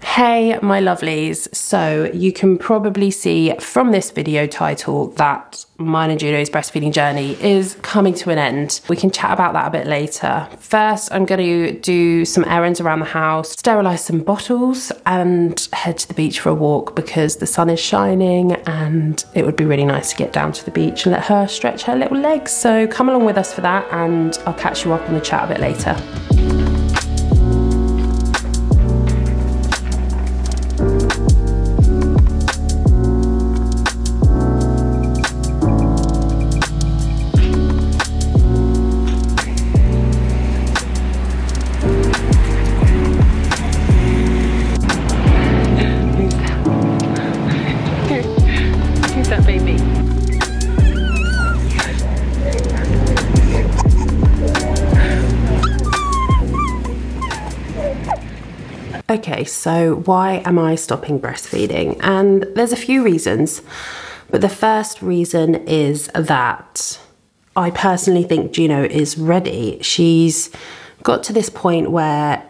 Hey my lovelies, so you can probably see from this video title that mine and Juno's breastfeeding journey is coming to an end. We can chat about that a bit later. First, I'm going to do some errands around the house, sterilise some bottles and head to the beach for a walk because the sun is shining and it would be really nice to get down to the beach and let her stretch her little legs. So come along with us for that and I'll catch you up on the chat a bit later. Okay, so why am I stopping breastfeeding? And there's a few reasons, but the first reason is that I personally think Juno is ready. She's got to this point where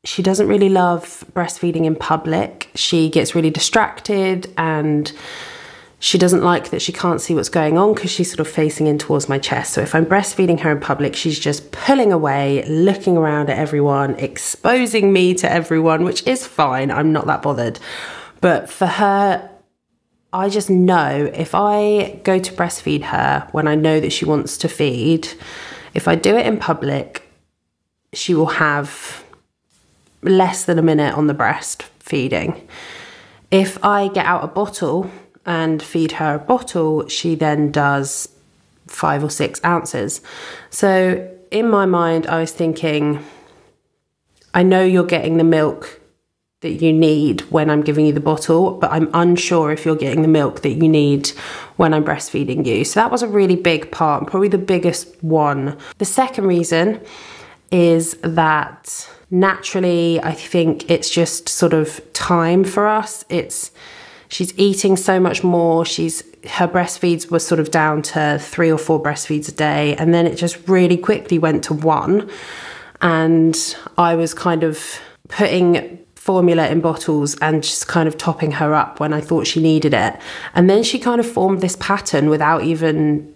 she doesn't really love breastfeeding in public. She gets really distracted and she doesn't like that she can't see what's going on because she's sort of facing in towards my chest. So if I'm breastfeeding her in public, she's just pulling away, looking around at everyone, exposing me to everyone, which is fine. I'm not that bothered. But for her, I just know if I go to breastfeed her when I know that she wants to feed, if I do it in public, she will have less than a minute on the breast feeding. If I get out a bottle and feed her a bottle, she then does 5 or 6 ounces. So in my mind, I was thinking, I know you're getting the milk that you need when I'm giving you the bottle, but I'm unsure if you're getting the milk that you need when I'm breastfeeding you. So that was a really big part, probably the biggest one. The second reason is that naturally, I think it's just sort of time for us. She's eating so much more. Her breastfeeds were sort of down to 3 or 4 breastfeeds a day. And then it just really quickly went to 1. And I was kind of putting formula in bottles and just kind of topping her up when I thought she needed it. And then she kind of formed this pattern without even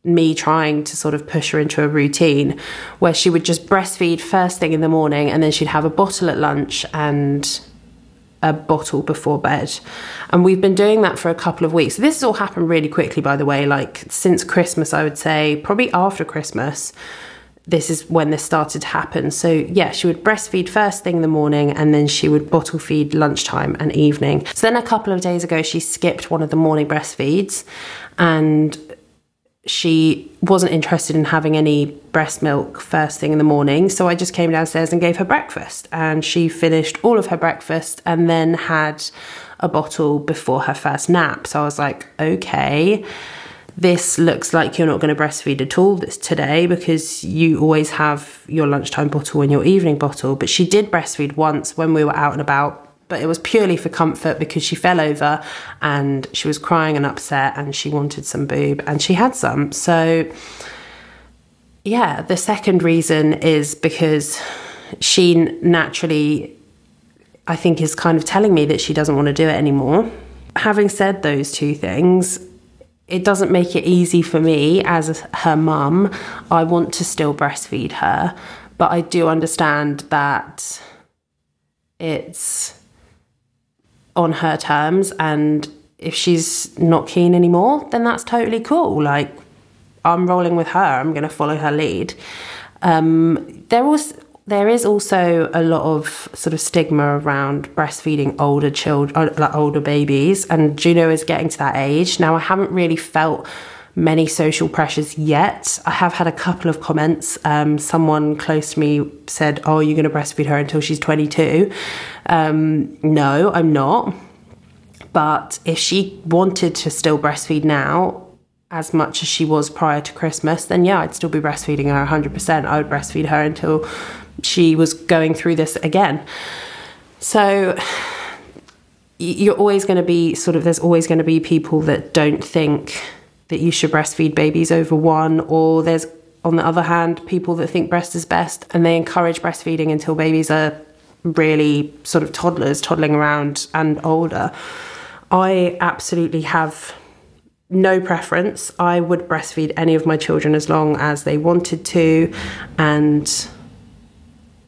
me trying to sort of push her into a routine where she would just breastfeed first thing in the morning and then she'd have a bottle at lunch and a bottle before bed. And we've been doing that for a couple of weeks. This has all happened really quickly, by the way, like since Christmas, I would say, probably after Christmas, this is when this started to happen. So yeah, she would breastfeed first thing in the morning and then she would bottle feed lunchtime and evening. So then a couple of days ago, she skipped one of the morning breastfeeds and she wasn't interested in having any breast milk first thing in the morning. So I just came downstairs and gave her breakfast and she finished all of her breakfast and then had a bottle before her first nap. So I was like, okay, this looks like you're not going to breastfeed at all today because you always have your lunchtime bottle and your evening bottle. But she did breastfeed once when we were out and about, but it was purely for comfort because she fell over and she was crying and upset and she wanted some boob and she had some. So yeah, the second reason is because she naturally, I think, is kind of telling me that she doesn't want to do it anymore. Having said those two things, it doesn't make it easy for me as her mum. I want to still breastfeed her, but I do understand that it's on her terms, and if she's not keen anymore, then that's totally cool. Like, I'm rolling with her, I'm going to follow her lead. There is also a lot of sort of stigma around breastfeeding older children, like older babies, and Juno is getting to that age. Now, I haven't really felt many social pressures yet. I have had a couple of comments. Someone close to me said, oh, you're going to breastfeed her until she's 22. No, I'm not. But if she wanted to still breastfeed now, as much as she was prior to Christmas, then yeah, I'd still be breastfeeding her 100%. I would breastfeed her until she was going through this again. So you're always going to be there's always going to be people that don't think that you should breastfeed babies over 1, or there's, on the other hand, people that think breast is best and they encourage breastfeeding until babies are really sort of toddlers, toddling around and older. I absolutely have no preference. I would breastfeed any of my children as long as they wanted to. And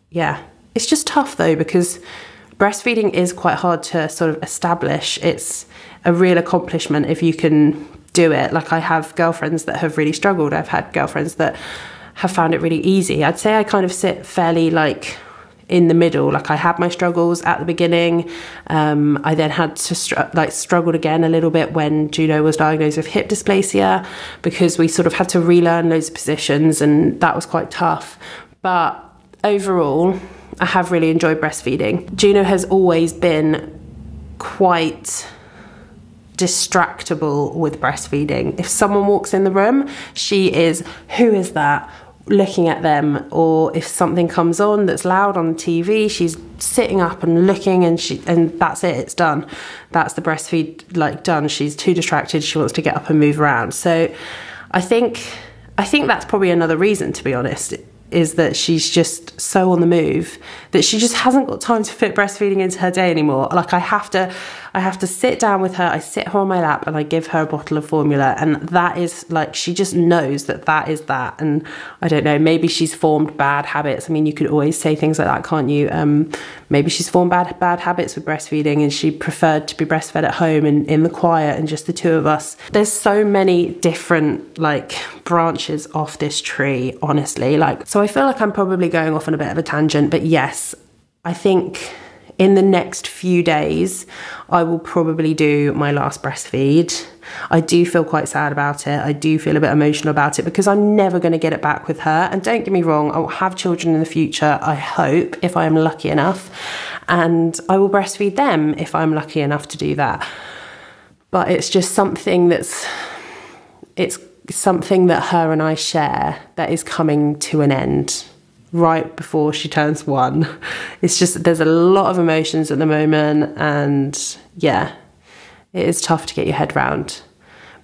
yeah, it's just tough though, because breastfeeding is quite hard to sort of establish. It's a real accomplishment if you can do it. Like, I have girlfriends that have really struggled. I've had girlfriends that have found it really easy. I'd say I kind of sit fairly like in the middle. Like, I had my struggles at the beginning. I then had to struggled again a little bit when Juno was diagnosed with hip dysplasia, because we sort of had to relearn loads of positions, and that was quite tough. But overall, I have really enjoyed breastfeeding. Juno has always been quite distractible with breastfeeding. If someone walks in the room, she is, who is that? Looking at them. Or if something comes on that's loud on the TV, she's sitting up and looking, and that's it, it's done. That's the breastfeed, like, done. She's too distracted, she wants to get up and move around. So I think that's probably another reason, to be honest, is that she's just so on the move that she just hasn't got time to fit breastfeeding into her day anymore. Like, I have to sit down with her, I sit her on my lap and I give her a bottle of formula, and that is like, she just knows that is that. And I don't know, maybe she's formed bad habits. I mean, you could always say things like that, can't you? Maybe she's formed bad habits with breastfeeding, and she preferred to be breastfed at home and in the quiet and just the two of us. There's so many different like branches off this tree, honestly. Like, so I feel like I'm probably going off on a bit of a tangent, but yes, I think in the next few days, I will probably do my last breastfeed. I do feel quite sad about it. I do feel a bit emotional about it, because I'm never going to get it back with her. And don't get me wrong, I will have children in the future, I hope, if I am lucky enough. And I will breastfeed them if I'm lucky enough to do that. But it's just something it's something that her and I share that is coming to an end right before she turns 1. It's just, there's a lot of emotions at the moment, and yeah, it is tough to get your head round.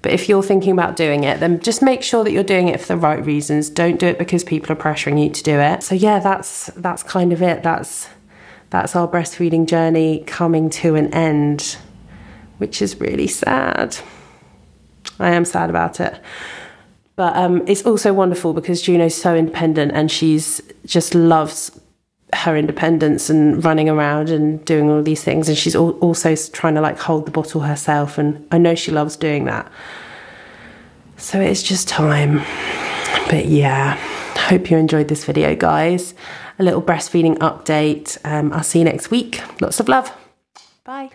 But if you're thinking about doing it, then just make sure that you're doing it for the right reasons. Don't do it because people are pressuring you to do it. So yeah, that's kind of it. That's our breastfeeding journey coming to an end, which is really sad. I am sad about it. But it's also wonderful because Juno's so independent, and she's just loves her independence and running around and doing all these things. And she's also trying to like hold the bottle herself. And I know she loves doing that. So it's just time. But yeah, hope you enjoyed this video, guys. A little breastfeeding update. I'll see you next week. Lots of love. Bye.